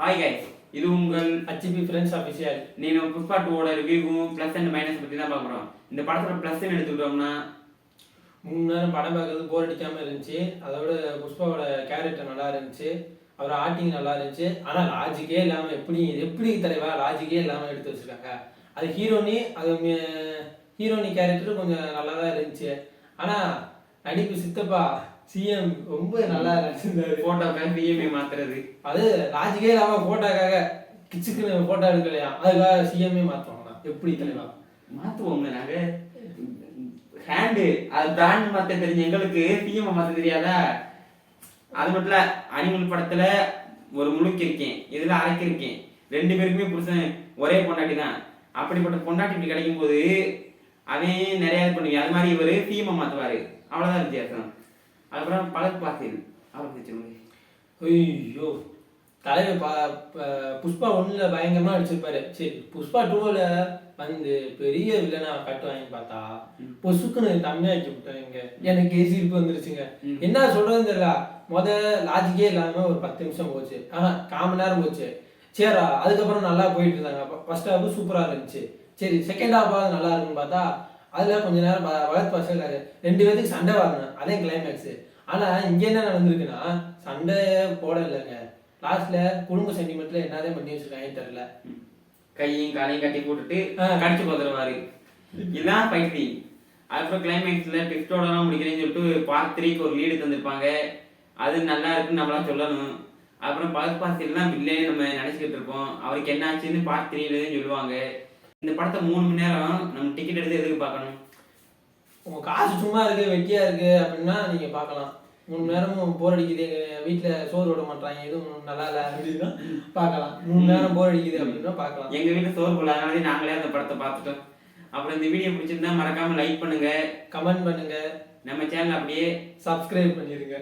Hi guys, இது உங்கள் HP friends official. நீங்க புஷ்பா 2 ரிவ்யூவும் ப்ளஸ் அண்ட் மைனஸ் பத்தி தான் பார்க்குறோம். இந்த படத்தோட ப்ளஸ் எடுத்துக்கிட்டோம்னா 3 நேரம் படம் பார்க்கறது போர் அடிக்காம இருந்துச்சு. அதோட புஷ்பாவோட கேரக்டர் நல்லா இருந்துச்சு, அவர் ஆக்டிங் நல்லா இருந்துச்சு. ஆனால் லாஜிக்கே இல்லாமல் எப்படி தலைவா லாஜிக்கே இல்லாமல் எடுத்து வச்சிருக்காங்க. அது ஹீரோனி கேரக்டர் கொஞ்சம் நல்லா தான் இருந்துச்சு. ஆனால் நடிப்பு சித்தப்பா சிஎம் ரொம்ப நல்லா நடிச்சிருந்தாரு. போட்டோக்காக சிஎம்ஏ மாத்துறது, அது லாஜிக்கே இல்லாமல் போட்டோக்காக கிச்சுக்குன்னு போட்டோ எடுக்கலையா, அதுக்காக சிஎம்ஏ மாற்றுவாங்களா? எப்படி தலைவா மாத்துவோங்க நாங்க? ஹேண்டு அது பிராண்ட் மாத்த தெரிஞ்ச எங்களுக்கு சிஎம் மாத்த தெரியாதா? அது மட்டும் இல்ல, அனிமல் படத்துல ஒரு முழுக்க இருக்கேன், இதுல அரைக்க இருக்கேன். 2 பேருக்குமே புருஷன் ஒரே பொண்டாட்டி தான். அப்படிப்பட்ட பொண்டாட்டி இப்படி கிடைக்கும் போது அவன் நிறைய இது பண்ணுவீங்க. அது மாதிரி இவரு சிஎம் மாத்துவாரு, அவ்வளவுதான் வித்தியாசம். அதுக்கப்புறம் பழக்கு பாசில் அவரை பிடிச்சிருங்க. ஐயோ தலைவர் புஷ்பா 1ல பயங்கரமா அடிச்சிருப்பாரு. சரி, புஷ்பா 2ல வந்து பெரிய வில்லனா கட்டுவாங்க பார்த்தா பொசுக்குன்னு தம்மையாக்கி விட்டாங்க. எனக்கு சிரிப்பு வந்துருச்சுங்க. என்ன சொல்றதுன்னு தெரியல. லாஜிக்கே இல்லாம ஒரு 10 நிமிஷம் போச்சு, 1/4 மணி நேரம் போச்சு. சரிடா, அதுக்கப்புறம் நல்லா போயிட்டு இருந்தாங்க. ஃபர்ஸ்ட் ஹாஃப் சூப்பரா இருந்துச்சு. சரி, செகண்ட் ஹாஃப் நல்லா இருக்குன்னு பார்த்தா அதுல கொஞ்ச நேரம் வளர்த்து பசங்க 2 பேருக்கு சண்டை வரணும், அதே கிளைமேக்ஸ். ஆனா இங்க என்ன நடந்திருக்குன்னா சண்டை போட இல்லைங்க. லாஸ்ட்ல குடும்ப சென்டிமெண்ட்ல என்னதே பண்ணி வச்சிருக்காங்க தெரியல. கையும் காலையும் கட்டி போட்டுட்டு கடிச்சு போதுருவாரு. இதுதான் ஃபைட்டிங். அதுக்கப்புறம் கிளைமேக்ஸ்ல ட்விஸ்டோட தான் முடிக்கிறேன்னு சொல்லிட்டு பார்ட் 3க்கு ஒரு லீடு தந்திருப்பாங்க. அது நல்லா இருக்குன்னு நம்மளாம் சொல்லணும். அப்புறம் பகத் பாசிலாம் வில்லே நம்ம நினைச்சுக்கிட்டு இருப்போம். அவருக்கு என்ன ஆச்சுன்னு பார்ட் 3ல சொல்லுவாங்க. இந்த படத்தை 3 மணி நேரம் நம்ம டிக்கெட் எடுத்து எதுக்கு பார்க்கணும்? உங்க காசு சும்மா இருக்கு, வெட்டியா இருக்கு அப்படின்னா நீங்க பார்க்கலாம். 3 மணி நேரமும் போர் அடிக்குது, வீட்டுல சோறு விட மாட்டாங்க, எதுவும் நல்லா இல்லை அப்படின்னா பார்க்கலாம். 3 நேரம் போர் அடிக்குது அப்படின்னா பார்க்கலாம். எங்க வீட்டுல சோறு போல, அதனால நாங்களே அந்த படத்தை பார்த்துட்டோம். அப்புறம் இந்த வீடியோ பிடிச்சிருந்தா மறக்காம லைக் பண்ணுங்க, கமெண்ட் பண்ணுங்க, நம்ம சேனல் அப்படியே சப்ஸ்கிரைப் பண்ணிருங்க.